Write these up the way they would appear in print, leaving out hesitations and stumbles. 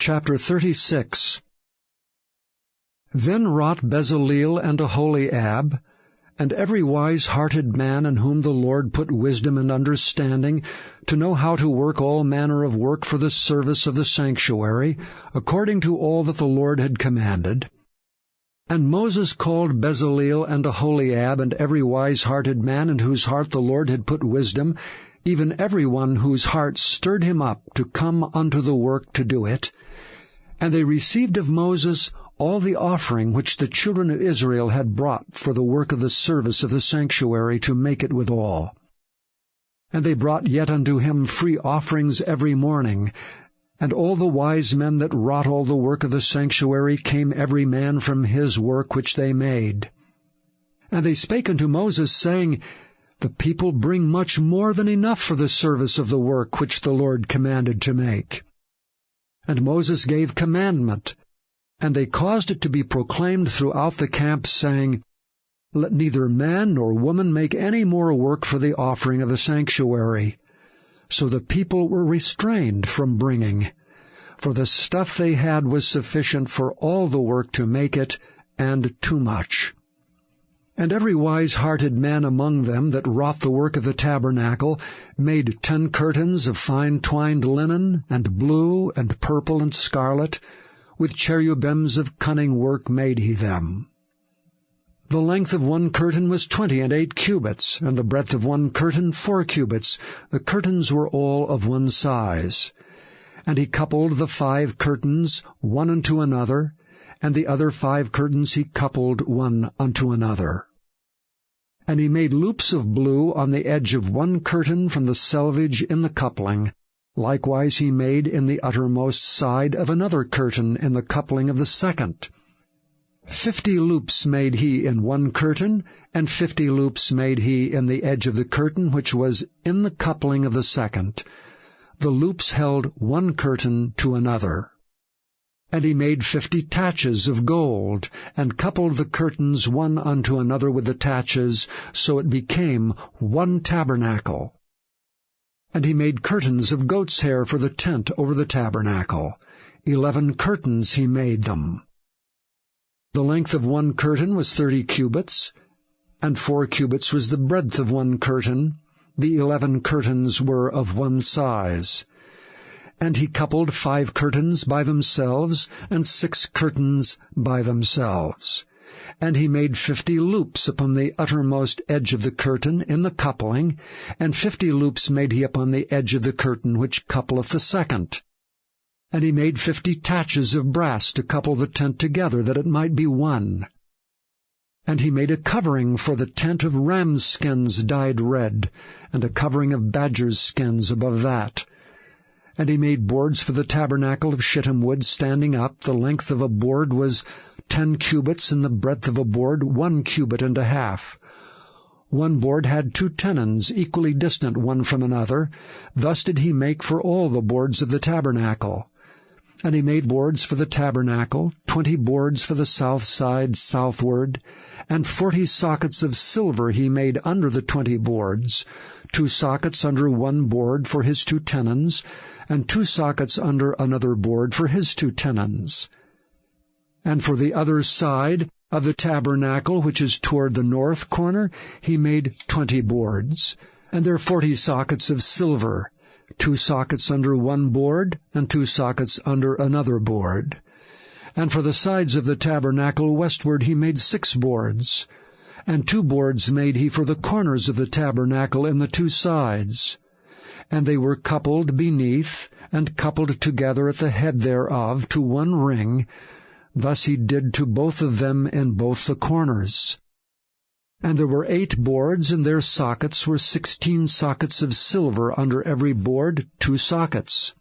Chapter 36. Then wrought Bezaleel and Aholiab, and every wise-hearted man in whom the Lord put wisdom and understanding, to know how to work all manner of work for the service of the sanctuary, according to all that the Lord had commanded. And Moses called Bezaleel and Aholiab, and every wise-hearted man in whose heart the Lord had put wisdom, even every one whose heart stirred him up to come unto the work to do it. And they received of Moses all the offering which the children of Israel had brought for the work of the service of the sanctuary, to make it withal. And they brought yet unto him free offerings every morning. And all the wise men that wrought all the work of the sanctuary came every man from his work which they made. And they spake unto Moses, saying, The people bring much more than enough for the service of the work which the Lord commanded to make. And Moses gave commandment, and they caused it to be proclaimed throughout the camp, saying, Let neither man nor woman make any more work for the offering of the sanctuary. So the people were restrained from bringing, for the stuff they had was sufficient for all the work to make it, and too much. And every wise-hearted man among them that wrought the work of the tabernacle made 10 curtains of fine twined linen, and blue, and purple, and scarlet. With cherubims of cunning work made he them. The length of one curtain was 28 cubits, and the breadth of one curtain 4 cubits. The curtains were all of one size. And he coupled the 5 curtains one unto another, and the other 5 curtains he coupled one unto another. And he made loops of blue on the edge of one curtain from the selvage in the coupling. Likewise he made in the uttermost side of another curtain in the coupling of the second. 50 loops made he in one curtain, and 50 loops made he in the edge of the curtain which was in the coupling of the second. The loops held one curtain to another. And he made 50 taches of gold, and coupled the curtains one unto another with the taches, so it became one tabernacle. And he made curtains of goat's hair for the tent over the tabernacle. 11 curtains he made them. The length of one curtain was 30 cubits, and 4 cubits was the breadth of one curtain. The 11 curtains were of one size. And he coupled 5 curtains by themselves, and 6 curtains by themselves. And he made 50 loops upon the uttermost edge of the curtain in the coupling, and 50 loops made he upon the edge of the curtain which coupleth the second. And he made 50 taches of brass to couple the tent together, that it might be one. And he made a covering for the tent of rams' skins dyed red, and a covering of badgers' skins above that. And he made boards for the tabernacle of shittim wood standing up. The length of a board was 10 cubits, and the breadth of a board 1 cubit and a half. One board had 2 tenons, equally distant one from another. Thus did he make for all the boards of the tabernacle. And he made boards for the tabernacle, 20 boards for the south side southward, and 40 sockets of silver he made under the 20 boards, 2 sockets under one board for his 2 tenons, and 2 sockets under another board for his 2 tenons. And for the other side of the tabernacle, which is toward the north corner, he made 20 boards, and there 40 sockets of silver, 2 sockets under one board, and 2 sockets under another board. And for the sides of the tabernacle westward he made 6 boards, and 2 boards made he for the corners of the tabernacle in the 2 sides. And they were coupled beneath, and coupled together at the head thereof to one ring. Thus he did to both of them in both the corners. And there were 8 boards, and their sockets were 16 sockets of silver under every board, 2 sockets.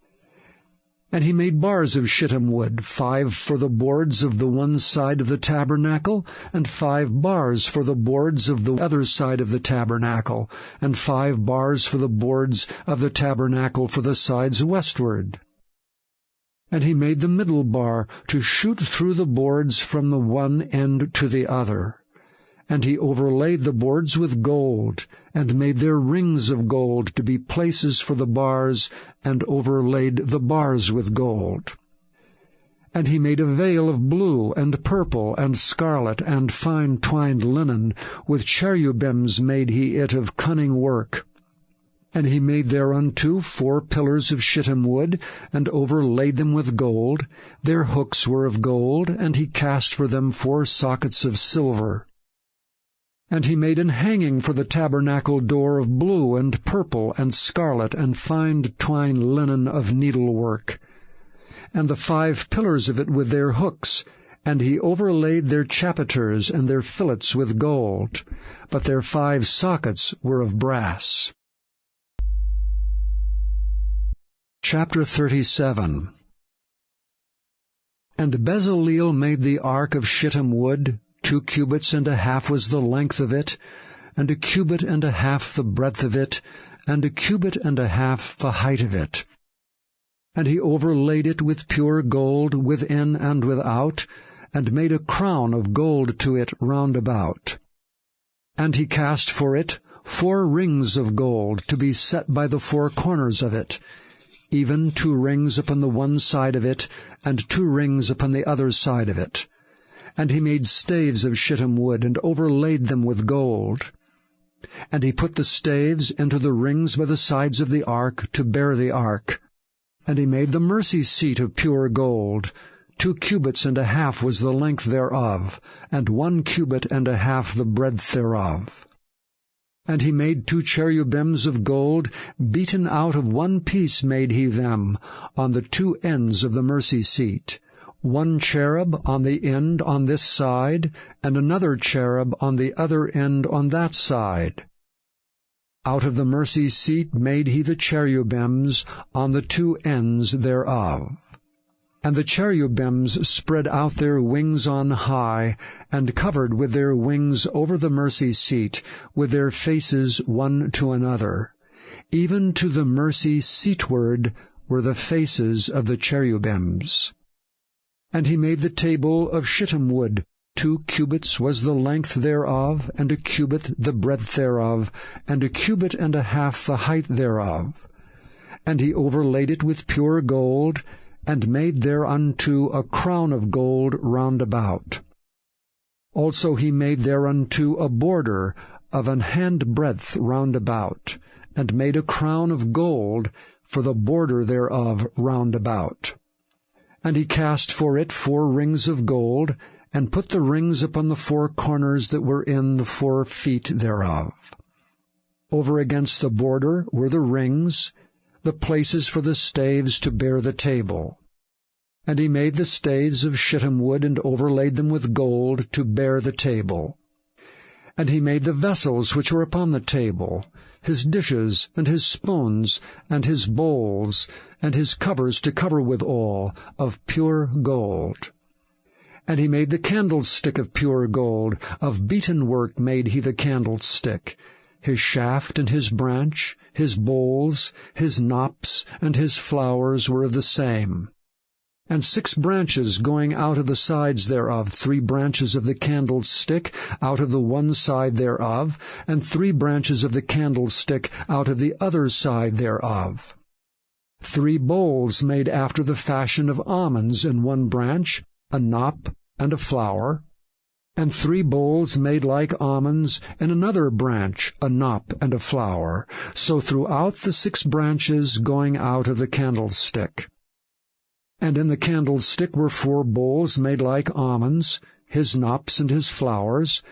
And he made bars of shittim wood, 5 for the boards of the one side of the tabernacle, and 5 bars for the boards of the other side of the tabernacle, and 5 bars for the boards of the tabernacle for the sides westward. And he made the middle bar to shoot through the boards from the one end to the other. And he overlaid the boards with gold, and made their rings of gold to be places for the bars, and overlaid the bars with gold. And he made a veil of blue, and purple, and scarlet, and fine twined linen. With cherubims made he it of cunning work. And he made thereunto 4 pillars of shittim wood, and overlaid them with gold. Their hooks were of gold, and he cast for them 4 sockets of silver. And he made an hanging for the tabernacle door of blue, and purple, and scarlet, and fine twined linen of needlework. And the 5 pillars of it with their hooks, and he overlaid their chapiters and their fillets with gold, but their 5 sockets were of brass. Chapter 37. And Bezaleel made the ark of shittim wood. 2 cubits and a half was the length of it, and 1 cubit and a half the breadth of it, and 1 cubit and a half the height of it. And he overlaid it with pure gold within and without, and made a crown of gold to it round about. And he cast for it 4 rings of gold to be set by the 4 corners of it, even 2 rings upon the one side of it, and 2 rings upon the other side of it. And he made staves of shittim wood, and overlaid them with gold. And he put the staves into the rings by the sides of the ark to bear the ark. And he made the mercy seat of pure gold. 2 cubits and a half was the length thereof, and 1 cubit and a half the breadth thereof. And he made 2 cherubims of gold, beaten out of 1 piece made he them, on the 2 ends of the mercy seat. 1 cherub on the end on this side, and another cherub on the other end on that side. Out of the mercy seat made he the cherubims on the 2 ends thereof. And the cherubims spread out their wings on high, and covered with their wings over the mercy seat, with their faces one to another. Even to the mercy seatward were the faces of the cherubims. And he made the table of shittim wood. 2 cubits was the length thereof, and 1 cubit the breadth thereof, and 1 cubit and a half the height thereof. And he overlaid it with pure gold, and made thereunto a crown of gold round about. Also he made thereunto a border of an handbreadth round about, and made a crown of gold for the border thereof round about. And he cast for it 4 rings of gold, and put the rings upon the 4 corners that were in the 4 feet thereof. Over against the border were the rings, the places for the staves to bear the table. And he made the staves of shittim wood, and overlaid them with gold to bear the table. And he made the vessels which were upon the table, his dishes, and his spoons, and his bowls, and his covers to cover withal, of pure gold. And he made the candlestick of pure gold, of beaten work made he the candlestick. His shaft and his branch, his bowls, his knops, and his flowers were of the same. And 6 branches going out of the sides thereof, 3 branches of the candlestick out of the one side thereof, and 3 branches of the candlestick out of the other side thereof. 3 bowls made after the fashion of almonds in one branch, a knop and a flower, and 3 bowls made like almonds in another branch, a knop and a flower, so throughout the 6 branches going out of the candlestick. And in the candlestick were 4 bowls made like almonds, his knops and his flowers,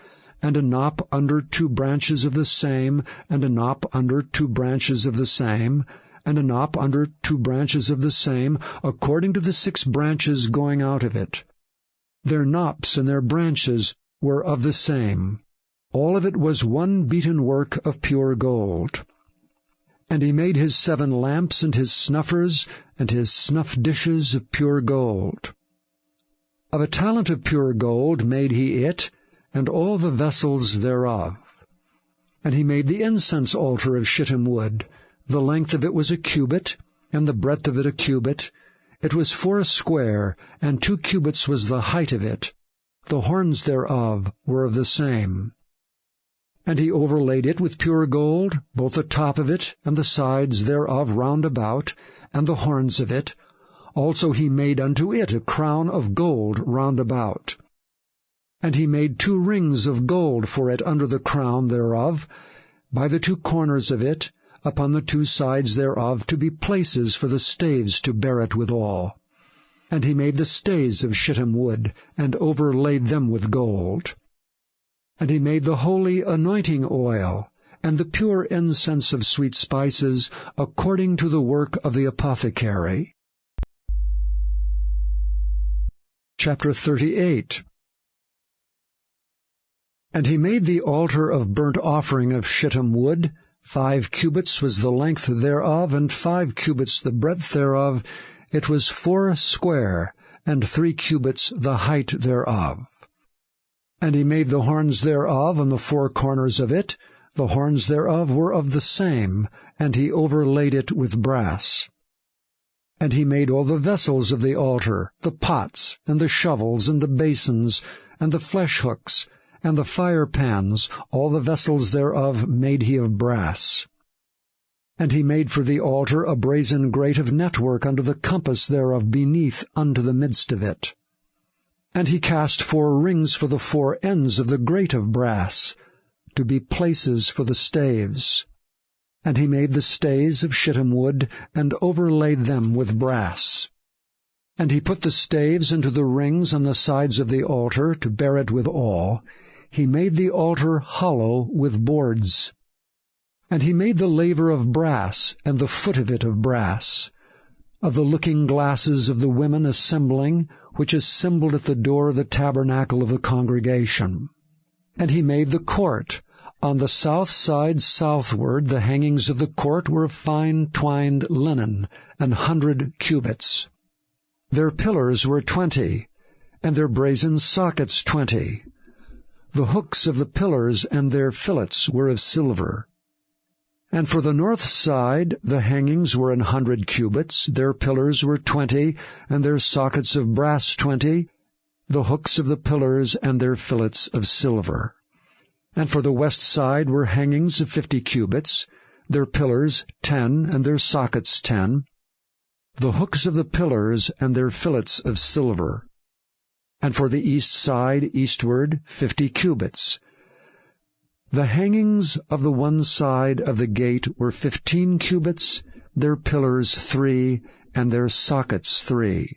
and a knop under 2 branches of the same, and a knop under 2 branches of the same, and a knop under 2 branches of the same, according to the 6 branches going out of it. Their knops and their branches were of the same. All of it was one beaten work of pure gold. And he made his 7 lamps and his snuffers and his snuff dishes of pure gold. Of a talent of pure gold made he it, and all the vessels thereof. And he made the incense altar of shittim wood. The length of it was 1 cubit, and the breadth of it 1 cubit. It was 4 square, and 2 cubits was the height of it. The horns thereof were of the same. And he overlaid it with pure gold, both the top of it and the sides thereof round about, and the horns of it. Also he made unto it a crown of gold round about. And he made 2 rings of gold for it under the crown thereof, by the 2 corners of it, upon the 2 sides thereof, to be places for the staves to bear it withal. And he made the stays of shittim wood, and overlaid them with gold. And he made the holy anointing oil, and the pure incense of sweet spices, according to the work of the apothecary. Chapter 38. And he made the altar of burnt offering of shittim wood. 5 cubits was the length thereof, and 5 cubits the breadth thereof. It was 4 square, and 3 cubits the height thereof. And he made the horns thereof and the 4 corners of it. The horns thereof were of the same, and he overlaid it with brass. And he made all the vessels of the altar, the pots, and the shovels, and the basins, and the flesh hooks, and the fire pans, all the vessels thereof made he of brass. And he made for the altar a brazen grate of network under the compass thereof beneath unto the midst of it. And he cast 4 rings for the 4 ends of the grate of brass, to be places for the staves. And he made the stays of shittim wood, and overlaid them with brass. And he put the staves into the rings on the sides of the altar, to bear it withal. He made the altar hollow with boards. And he made the laver of brass, and the foot of it of brass, of the looking glasses of the women assembling, which assembled at the door of the tabernacle of the congregation. And he made the court. On the south side southward the hangings of the court were of fine twined linen, 100 cubits. Their pillars were 20, and their brazen sockets 20. The hooks of the pillars and their fillets were of silver. And for the north side the hangings were 100 cubits, their pillars were 20, and their sockets of brass 20, the hooks of the pillars and their fillets of silver. And for the west side were hangings of 50 cubits, their pillars 10, and their sockets 10, the hooks of the pillars and their fillets of silver. And for the east side eastward 50 cubits. The hangings of the one side of the gate were 15 cubits, their pillars 3, and their sockets 3.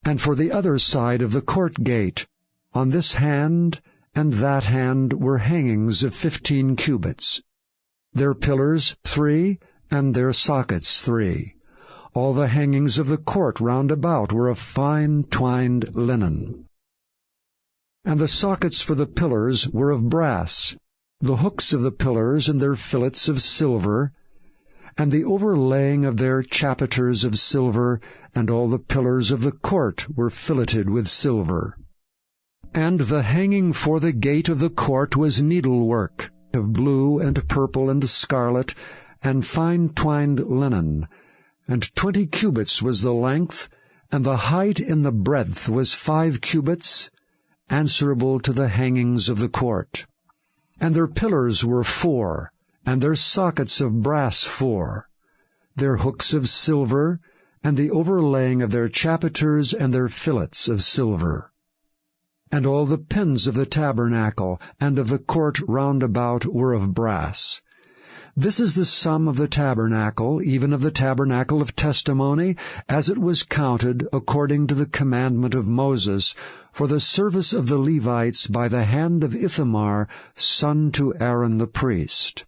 And for the other side of the court gate, on this hand and that hand were hangings of 15 cubits, their pillars 3, and their sockets 3. All the hangings of the court round about were of fine twined linen. And the sockets for the pillars were of brass, the hooks of the pillars and their fillets of silver, and the overlaying of their chapiters of silver, and all the pillars of the court were filleted with silver. And the hanging for the gate of the court was needlework, of blue and purple and scarlet, and fine twined linen, and 20 cubits was the length, and the height in the breadth was 5 cubits, answerable to the hangings of the court. And their pillars were 4, and their sockets of brass 4, their hooks of silver, and the overlaying of their chapiters and their fillets of silver. And all the pins of the tabernacle and of the court round about were of brass. This is the sum of the tabernacle, even of the tabernacle of testimony, as it was counted according to the commandment of Moses, for the service of the Levites by the hand of Ithamar, son to Aaron the priest.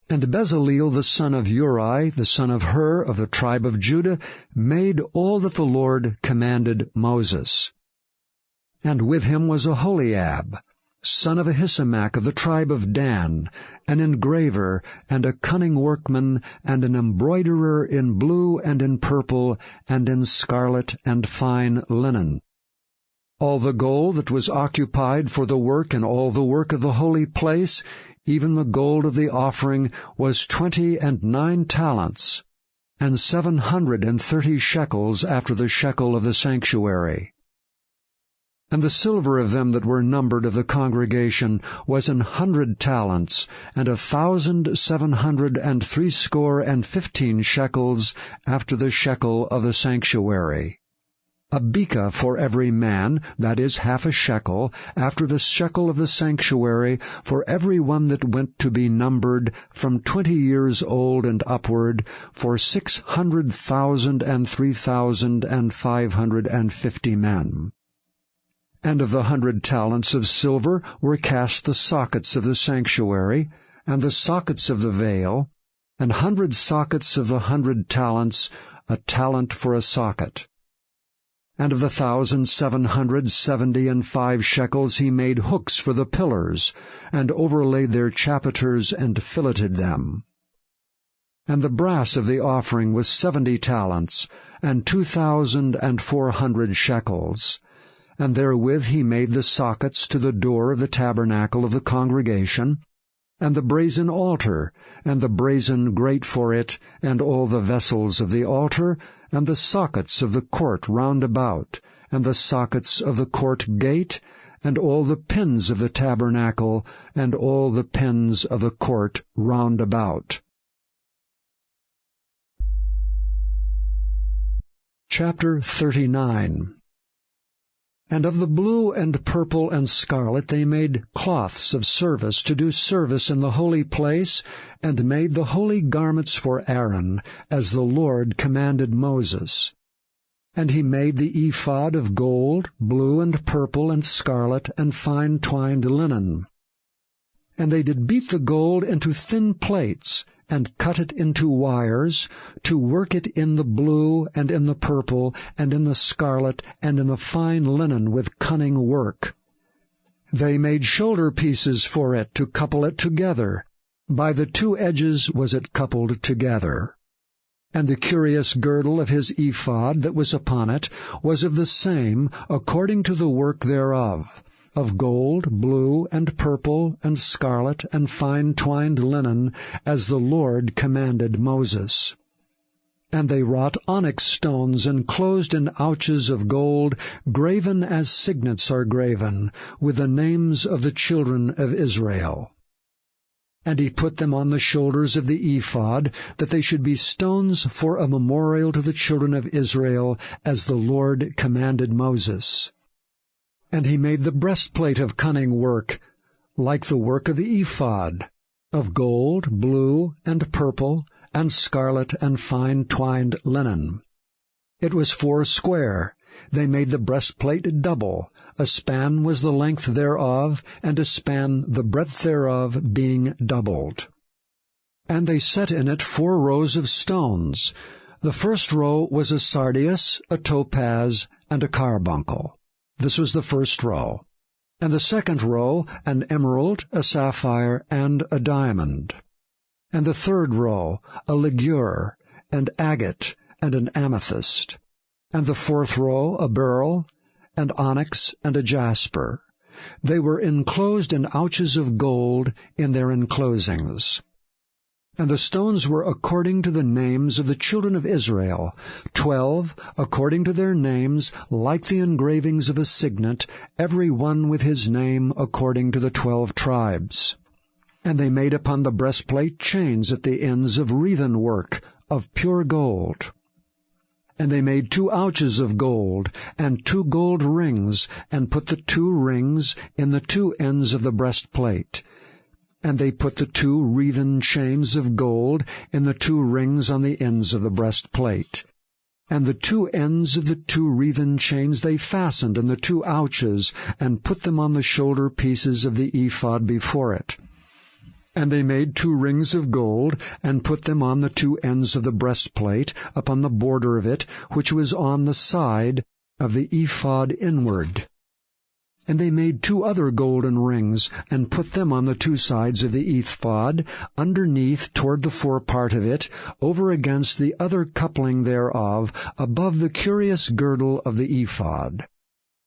And Bezaleel the son of Uri, the son of Hur, of the tribe of Judah, made all that the Lord commanded Moses. And with him was Aholiab, son of Ahisamach of the tribe of Dan, an engraver, and a cunning workman, and an embroiderer in blue and in purple, and in scarlet and fine linen. All the gold that was occupied for the work and all the work of the holy place, even the gold of the offering, was 29 talents, and 730 shekels after the shekel of the sanctuary. And the silver of them that were numbered of the congregation was 100 talents, and 1,760 shekels after the shekel of the sanctuary. A beka for every man, that is, half a shekel, after the shekel of the sanctuary, for every one that went to be numbered, from 20 years old and upward, for 600,000 and 3,550 men. And of the 100 talents of silver were cast the sockets of the sanctuary, and the sockets of the veil, and 100 sockets of the 100 talents, a talent for a socket. And of the 1,775 shekels he made hooks for the pillars, and overlaid their chapiters, and filleted them. And the brass of the offering was 70 talents, and 2,400 shekels. And therewith he made the sockets to the door of the tabernacle of the congregation, and the brazen altar, and the brazen grate for it, and all the vessels of the altar, and the sockets of the court round about, and the sockets of the court gate, and all the pins of the tabernacle, and all the pins of the court round about. Chapter 39. And of the blue and purple and scarlet they made cloths of service to do service in the holy place, and made the holy garments for Aaron, as the Lord commanded Moses. And he made the ephod of gold, blue and purple and scarlet, and fine twined linen. And they did beat the gold into thin plates, and cut it into wires, to work it in the blue, and in the purple, and in the scarlet, and in the fine linen with cunning work. They made shoulder pieces for it to couple it together. By the 2 edges was it coupled together. And the curious girdle of his ephod that was upon it was of the same, according to the work thereof, of gold, blue, and purple, and scarlet, and fine twined linen, as the Lord commanded Moses. And they wrought onyx stones enclosed in ouches of gold, graven as signets are graven, with the names of the children of Israel. And he put them on the shoulders of the ephod, that they should be stones for a memorial to the children of Israel, as the Lord commanded Moses. And he made the breastplate of cunning work, like the work of the ephod, of gold, blue, and purple, and scarlet, and fine twined linen. It was 4 square. They made the breastplate double. A span was the length thereof, and a span the breadth thereof, being doubled. And they set in it 4 rows of stones. The first row was a sardius, a topaz, and a carbuncle. This was the first row. And the second row, an emerald, a sapphire, and a diamond. And the third row, a ligure, and agate, and an amethyst. And the fourth row, a beryl, and onyx, and a jasper. They were enclosed in ouches of gold in their enclosings. And the stones were according to the names of the children of Israel, 12, according to their names, like the engravings of a signet, every one with his name according to the 12 tribes. And they made upon the breastplate chains at the ends of wreathen work, of pure gold. And they made 2 ouches of gold, and 2 gold rings, and put the 2 rings in the 2 ends of the breastplate. And they put the 2 wreathen chains of gold in the 2 rings on the ends of the breastplate. And the 2 ends of the 2 wreathen chains they fastened in the 2 ouches, and put them on the shoulder pieces of the ephod before it. And they made 2 rings of gold, and put them on the 2 ends of the breastplate, upon the border of it, which was on the side of the ephod inward. And they made 2 other golden rings, and put them on the 2 sides of the ephod, underneath toward the forepart of it, over against the other coupling thereof, above the curious girdle of the ephod.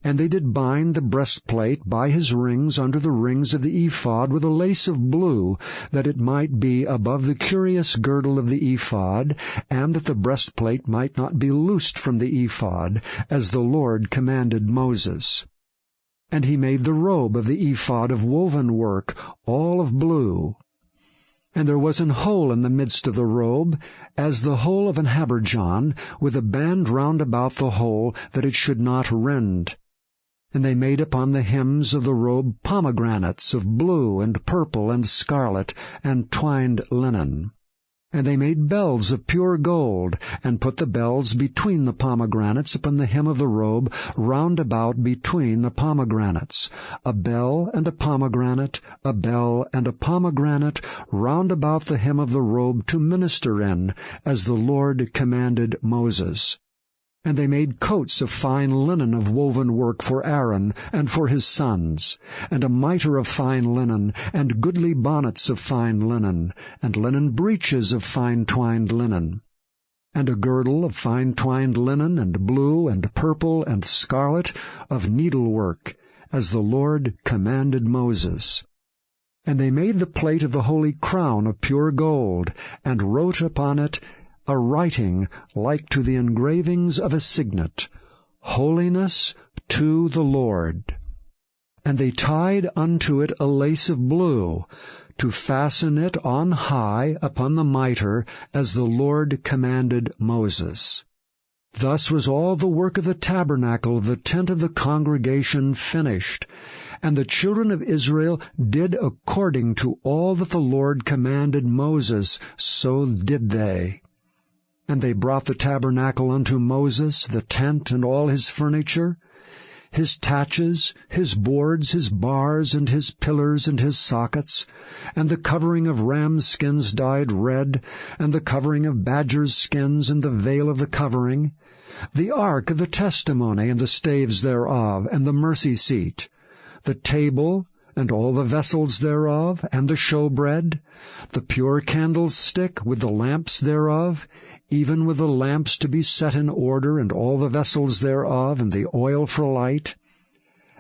And they did bind the breastplate by his rings under the rings of the ephod with a lace of blue, that it might be above the curious girdle of the ephod, and that the breastplate might not be loosed from the ephod, as the Lord commanded Moses. And he made the robe of the ephod of woven work, all of blue. And there was an hole in the midst of the robe, as the hole of an habergeon, with a band round about the hole, that it should not rend. And they made upon the hems of the robe pomegranates of blue and purple and scarlet, and twined linen. And they made bells of pure gold, and put the bells between the pomegranates upon the hem of the robe, round about between the pomegranates, a bell and a pomegranate, a bell and a pomegranate, round about the hem of the robe to minister in, as the Lord commanded Moses. And they made coats of fine linen of woven work for Aaron and for his sons, and a mitre of fine linen, and goodly bonnets of fine linen, and linen breeches of fine twined linen, and a girdle of fine twined linen, and blue, and purple, and scarlet, of needlework, as the Lord commanded Moses. And they made the plate of the holy crown of pure gold, and wrote upon it a writing like to the engravings of a signet, Holiness to the Lord. And they tied unto it a lace of blue, to fasten it on high upon the mitre, as the Lord commanded Moses. Thus was all the work of the tabernacle of the tent of the congregation finished. And the children of Israel did according to all that the Lord commanded Moses, so did they. And they brought the tabernacle unto Moses, the tent and all his furniture, his taches, his boards, his bars, and his pillars, and his sockets, and the covering of rams' skins dyed red, and the covering of badgers' skins, and the veil of the covering, the ark of the testimony, and the staves thereof, and the mercy seat, the table, and all the vessels thereof, and the showbread, the pure candlestick with the lamps thereof, even with the lamps to be set in order, and all the vessels thereof, and the oil for light,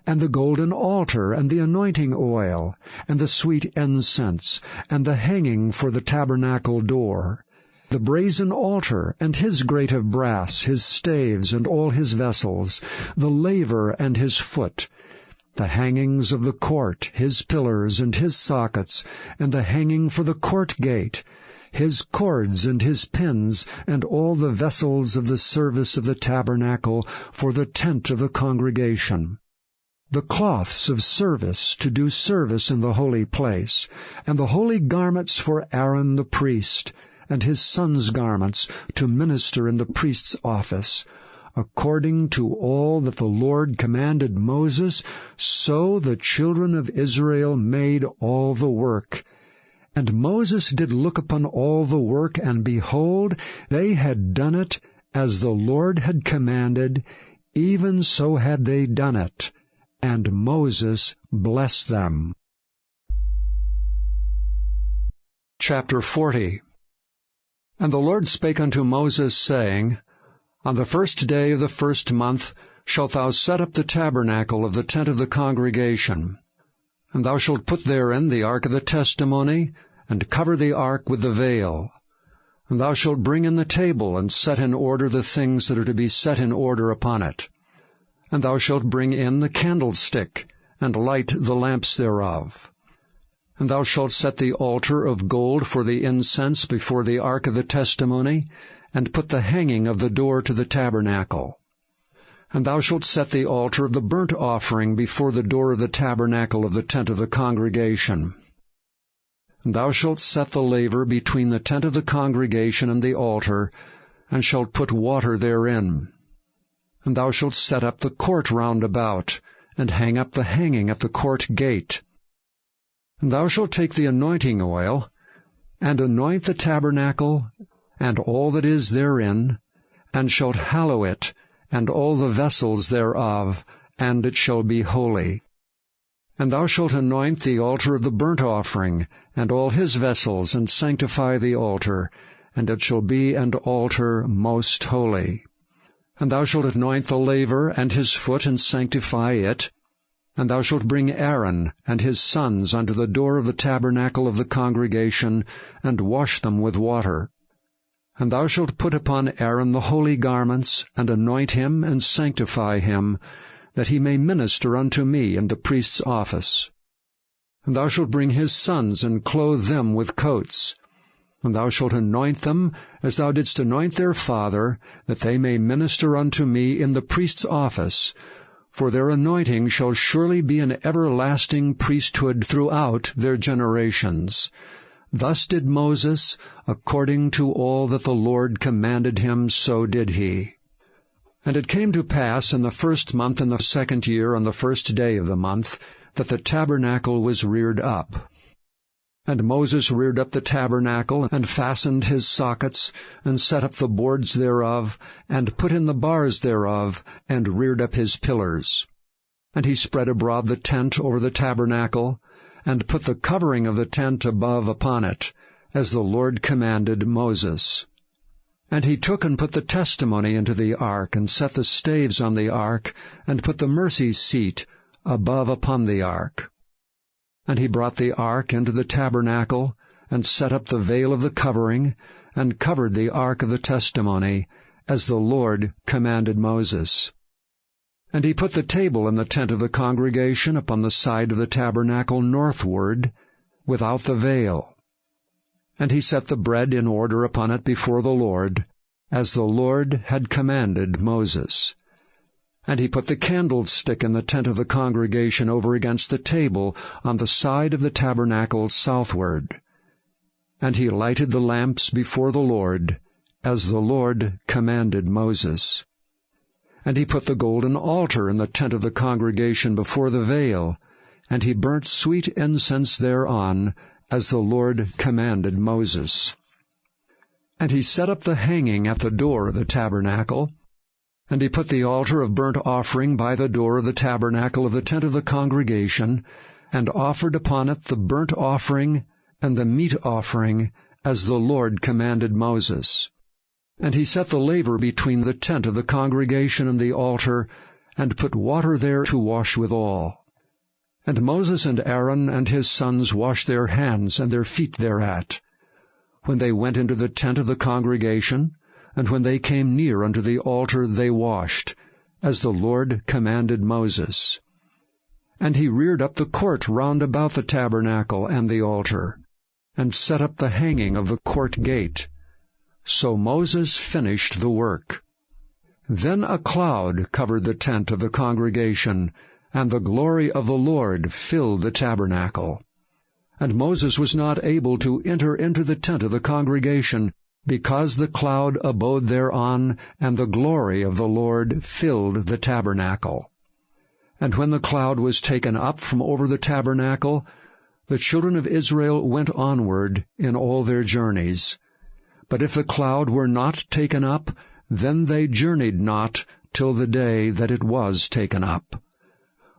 and the golden altar, and the anointing oil, and the sweet incense, and the hanging for the tabernacle door, the brazen altar, and his grate of brass, his staves, and all his vessels, the laver and his foot, the hangings of the court, his pillars and his sockets, and the hanging for the court gate, his cords and his pins, and all the vessels of the service of the tabernacle for the tent of the congregation, the cloths of service to do service in the holy place, and the holy garments for Aaron the priest, and his sons' garments to minister in the priest's office, according to all that the Lord commanded Moses, so the children of Israel made all the work. And Moses did look upon all the work, and behold, they had done it as the Lord had commanded, even so had they done it. And Moses blessed them. Chapter 40. And the Lord spake unto Moses, saying, On the 1st day of the 1st month shalt thou set up the tabernacle of the tent of the congregation. And thou shalt put therein the ark of the testimony, and cover the ark with the veil. And thou shalt bring in the table, and set in order the things that are to be set in order upon it. And thou shalt bring in the candlestick, and light the lamps thereof. And thou shalt set the altar of gold for the incense before the ark of the testimony, and put the hanging of the door to the tabernacle. And thou shalt set the altar of the burnt offering before the door of the tabernacle of the tent of the congregation. And thou shalt set the laver between the tent of the congregation and the altar, and shalt put water therein. And thou shalt set up the court round about, and hang up the hanging at the court gate. And thou shalt take the anointing oil, and anoint the tabernacle, and all that is therein, and shalt hallow it, and all the vessels thereof, and it shall be holy. And thou shalt anoint the altar of the burnt offering, and all his vessels, and sanctify the altar, and it shall be an altar most holy. And thou shalt anoint the laver and his foot, and sanctify it. And thou shalt bring Aaron and his sons unto the door of the tabernacle of the congregation, and wash them with water. And thou shalt put upon Aaron the holy garments, and anoint him, and sanctify him, that he may minister unto me in the priest's office. And thou shalt bring his sons, and clothe them with coats. And thou shalt anoint them, as thou didst anoint their father, that they may minister unto me in the priest's office. For their anointing shall surely be an everlasting priesthood throughout their generations. Thus did Moses, according to all that the Lord commanded him, so did he. And it came to pass in the 1st month in the 2nd year, on the 1st day of the month, that the tabernacle was reared up. And Moses reared up the tabernacle, and fastened his sockets, and set up the boards thereof, and put in the bars thereof, and reared up his pillars. And he spread abroad the tent over the tabernacle, and put the covering of the tent above upon it, as the Lord commanded Moses. And he took and put the testimony into the ark, and set the staves on the ark, and put the mercy seat above upon the ark. And he brought the ark into the tabernacle, and set up the veil of the covering, and covered the ark of the testimony, as the Lord commanded Moses. And he put the table in the tent of the congregation upon the side of the tabernacle northward, without the veil. And he set the bread in order upon it before the Lord, as the Lord had commanded Moses. And he put the candlestick in the tent of the congregation over against the table on the side of the tabernacle southward. And he lighted the lamps before the Lord, as the Lord commanded Moses. And he put the golden altar in the tent of the congregation before the veil, and he burnt sweet incense thereon, as the Lord commanded Moses. And he set up the hanging at the door of the tabernacle, and he put the altar of burnt offering by the door of the tabernacle of the tent of the congregation, and offered upon it the burnt offering and the meat offering, as the Lord commanded Moses. And he set the laver between the tent of the congregation and the altar, and put water there to wash withal. And Moses and Aaron and his sons washed their hands and their feet thereat, when they went into the tent of the congregation, and when they came near unto the altar they washed, as the Lord commanded Moses. And he reared up the court round about the tabernacle and the altar, and set up the hanging of the court gate. So Moses finished the work. Then a cloud covered the tent of the congregation, and the glory of the Lord filled the tabernacle. And Moses was not able to enter into the tent of the congregation, because the cloud abode thereon, and the glory of the Lord filled the tabernacle. And when the cloud was taken up from over the tabernacle, the children of Israel went onward in all their journeys. But if the cloud were not taken up, then they journeyed not till the day that it was taken up.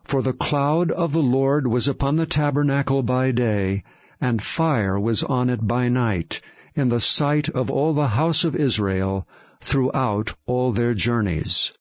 For the cloud of the Lord was upon the tabernacle by day, and fire was on it by night, in the sight of all the house of Israel, throughout all their journeys.